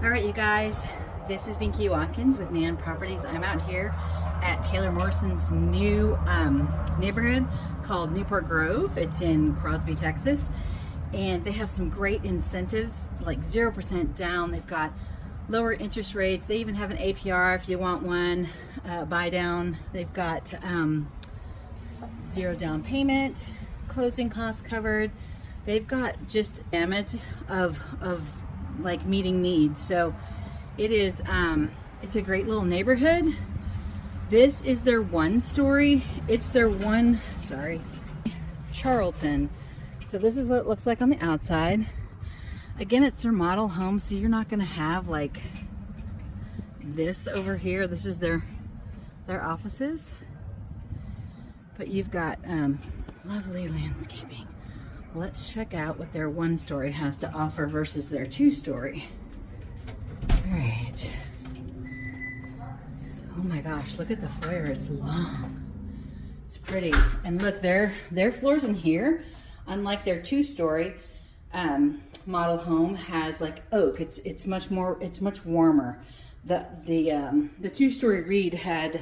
All right, you guys, this is Binky Watkins with Nan Properties. I'm out here at Taylor Morrison's new neighborhood called Newport Grove. It's in Crosby, Texas. And they have some great incentives, like 0% down. They've got lower interest rates. They even have an APR if you want one, buy down. They've got 0 down payment, closing costs covered. They've got just a gamut of like meeting needs. So it is it's a great little neighborhood. This is their one story. It's their one, Charlton. So this is what it looks like on the outside. Again, it's their model home, so you're not gonna have like this over here. This is their offices. But you've got lovely landscaping. Let's check out what their one story has to offer versus their 2-story. All right. So, oh my gosh, look at the foyer. It's long. It's pretty. And look, their floors in here, unlike their 2-story model home, has like oak. It's much warmer. The 2-story Reed had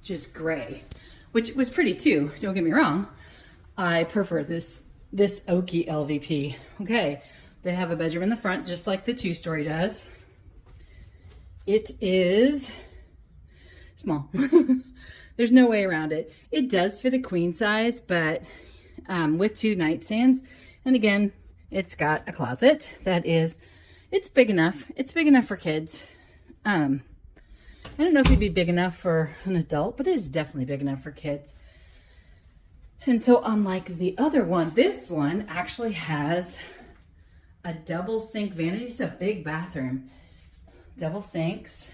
just gray, which was pretty too. Don't get me wrong. I prefer this oaky LVP. Okay, they have a bedroom in the front just like the 2-story does. It is small. There's no way around it. It does fit a queen size, but with 2 nightstands. And again, it's got a closet that is, it's big enough. It's big enough for kids. I don't know if it'd be big enough for an adult, but it is definitely big enough for kids. And so unlike the other one, this one actually has a double sink vanity. It's a big bathroom. Double sinks.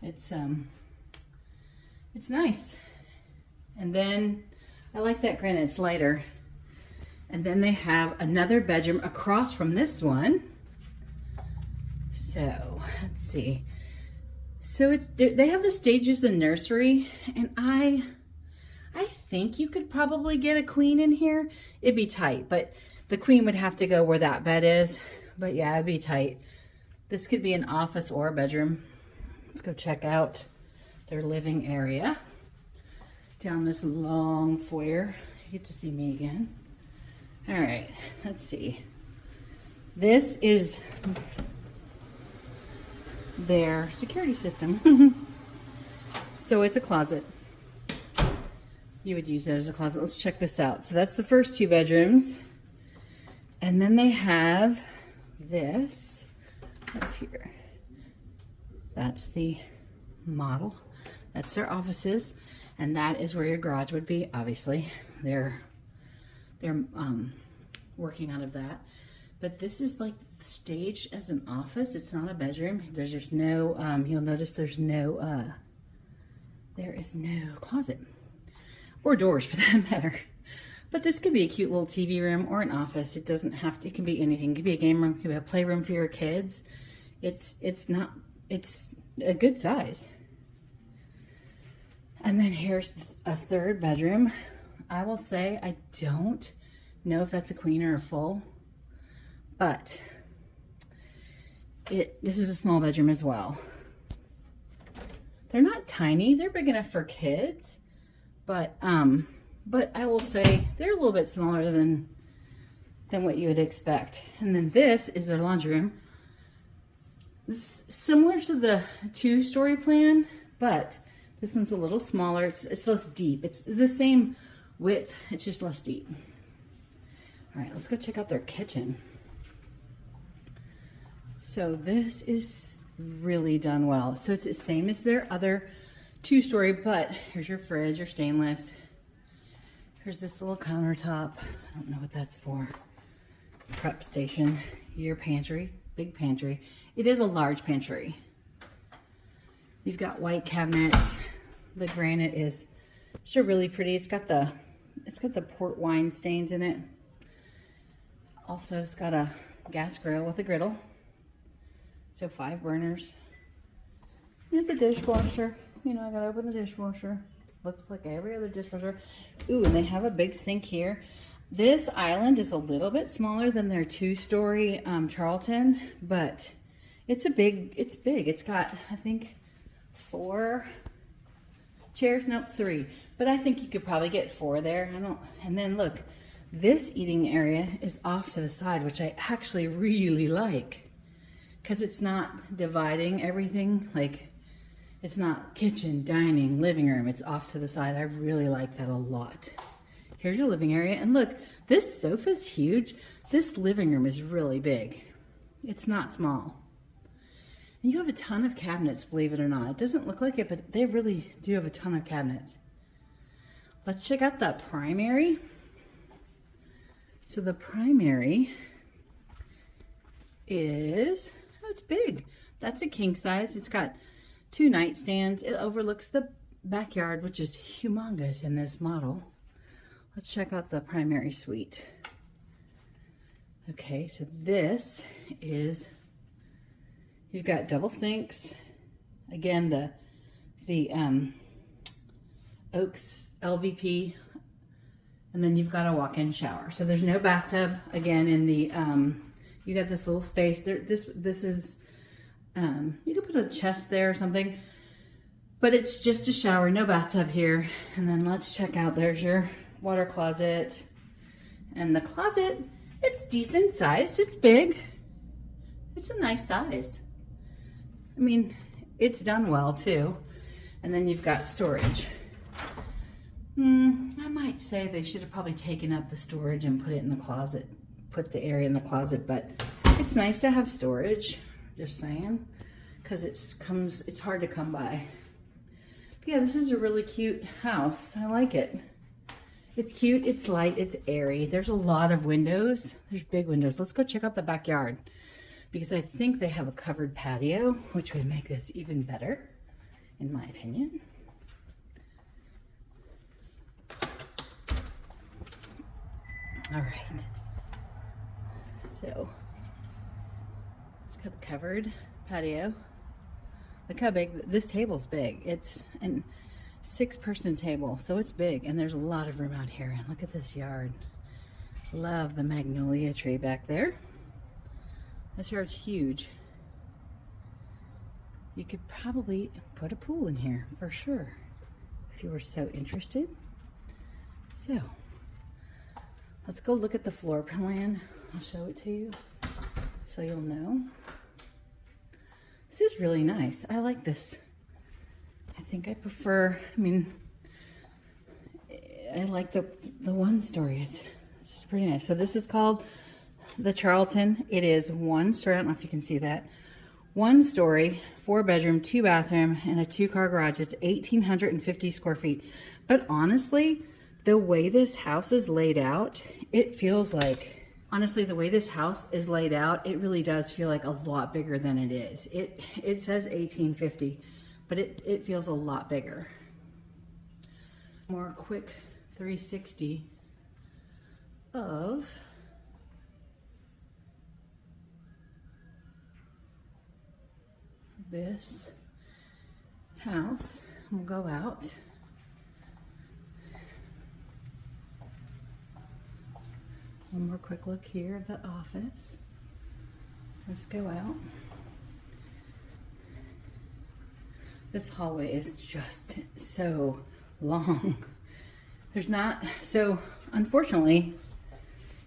It's nice. And then I like that granite, it's lighter. And then they have another bedroom across from this one. So let's see. So they have the stages and nursery, and I think you could probably get a queen in here. It'd be tight, but the queen would have to go where that bed is. But yeah, it'd be tight. This could be an office or a bedroom. Let's go check out their living area. Down this long foyer. You get to see me again. All right, let's see. This is their security system. So it's a closet. You would use it as a closet. Let's check this out. So that's the first 2 bedrooms. And then they have this. What's here? That's the model. That's their offices. And that is where your garage would be, obviously. They're working out of that. But this is like staged as an office. It's not a bedroom. There's just no, you'll notice there is no closet. Or doors for that matter. But this could be a cute little TV room or an office. It doesn't have to, it can be anything. It could be a game room, it could be a playroom for your kids. It's a good size. And then here's a 3rd bedroom. I will say I don't know if that's a queen or a full, but this is a small bedroom as well. They're not tiny, they're big enough for kids. But I will say they're a little bit smaller than what you would expect. And then this is their laundry room. It's similar to the 2-story plan, but this one's a little smaller. It's less deep. It's the same width, it's just less deep. All right, let's go check out their kitchen. So this is really done well. So it's the same as their other 2-story, but here's your fridge, your stainless. Here's this little countertop. I don't know what that's for. Prep station. Your pantry, big pantry. It is a large pantry. You've got white cabinets. The granite is sure really pretty. It's got the port wine stains in it. Also, it's got a gas grill with a griddle. So 5 burners. And the dishwasher. You know, I gotta open the dishwasher. Looks like every other dishwasher. Ooh, and they have a big sink here. This island is a little bit smaller than their 2-story Charlton, but It's big. It's got, I think, 4 chairs. Nope, 3. But I think you could probably get 4 there. And then look, this eating area is off to the side, which I actually really like, because it's not dividing everything. Like, it's not kitchen, dining, living room. It's off to the side. I really like that a lot. Here's your living area. And look, this sofa's huge. This living room is really big. It's not small. And you have a ton of cabinets, believe it or not. It doesn't look like it, but they really do have a ton of cabinets. Let's check out that primary. So the primary is, oh, it's big. That's a king size. It's got 2 nightstands. It overlooks the backyard, which is humongous in this model. Let's check out the primary suite. Okay, so this is, you've got double sinks. Again, the Oaks LVP, and then you've got a walk-in shower. So there's no bathtub. Again, in the you got this little space there. This is you could put a chest there or something, but it's just a shower, no bathtub here. And then let's check out. There's your water closet, and the closet, it's decent sized. It's big. It's a nice size. I mean, it's done well too. And then you've got storage. I might say they should have probably taken up the storage and put it in the closet, put the area in the closet, but it's nice to have storage, just saying, because it's hard to come by. But yeah, this is a really cute house. I like it. It's cute, it's light, it's airy. There's a lot of windows. There's big windows. Let's go check out the backyard, because I think they have a covered patio, which would make this even better, in my opinion. All right, so it's got the covered patio. Look how big, this table's big. It's a 6-person table, so it's big, and there's a lot of room out here. And look at this yard. Love the magnolia tree back there. This yard's huge. You could probably put a pool in here for sure, if you were so interested. So let's go look at the floor plan. I'll show it to you so you'll know. This is really nice. I like this. I think I prefer, I mean, I like the 1-story. It's pretty nice. So this is called the Charlton. It is 1 story. I don't know if you can see that. 1 story, 4-bedroom, 2-bathroom, and a 2-car garage. It's 1,850 square feet. But honestly, the way this house is laid out, it feels like, honestly, the way this house is laid out, it really does feel like a lot bigger than it is. It says 1,850, but it feels a lot bigger. More quick 360 of this house. We'll go out. One more quick look here of the office. Let's go out. This hallway is just so long. There's not, so unfortunately,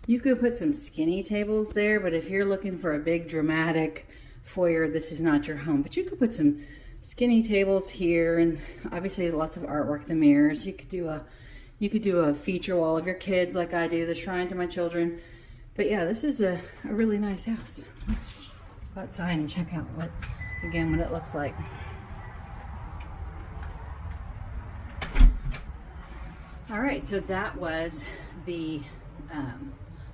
you could put some skinny tables there, but if you're looking for a big dramatic foyer, this is not your home. But you could put some skinny tables here, and obviously lots of artwork, the mirrors. You could do a feature wall of your kids like I do, the shrine to my children. But yeah, this is a really nice house. Let's go outside and check out what it looks like. All right, so that was the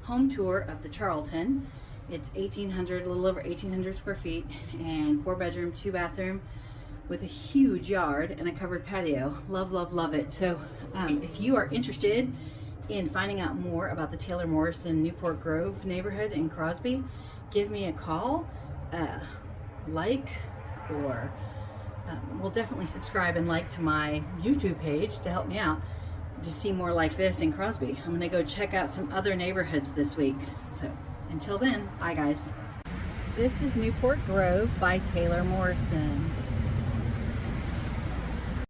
home tour of the Charlton. It's 1,800, a little over 1,800 square feet, and 4-bedroom, 2-bathroom, with a huge yard and a covered patio. Love, love, love it. So if you are interested in finding out more about the Taylor Morrison Newport Grove neighborhood in Crosby, give me a call, or we'll definitely subscribe and like to my YouTube page to help me out to see more like this in Crosby. I'm gonna go check out some other neighborhoods this week. So until then, bye guys. This is Newport Grove by Taylor Morrison.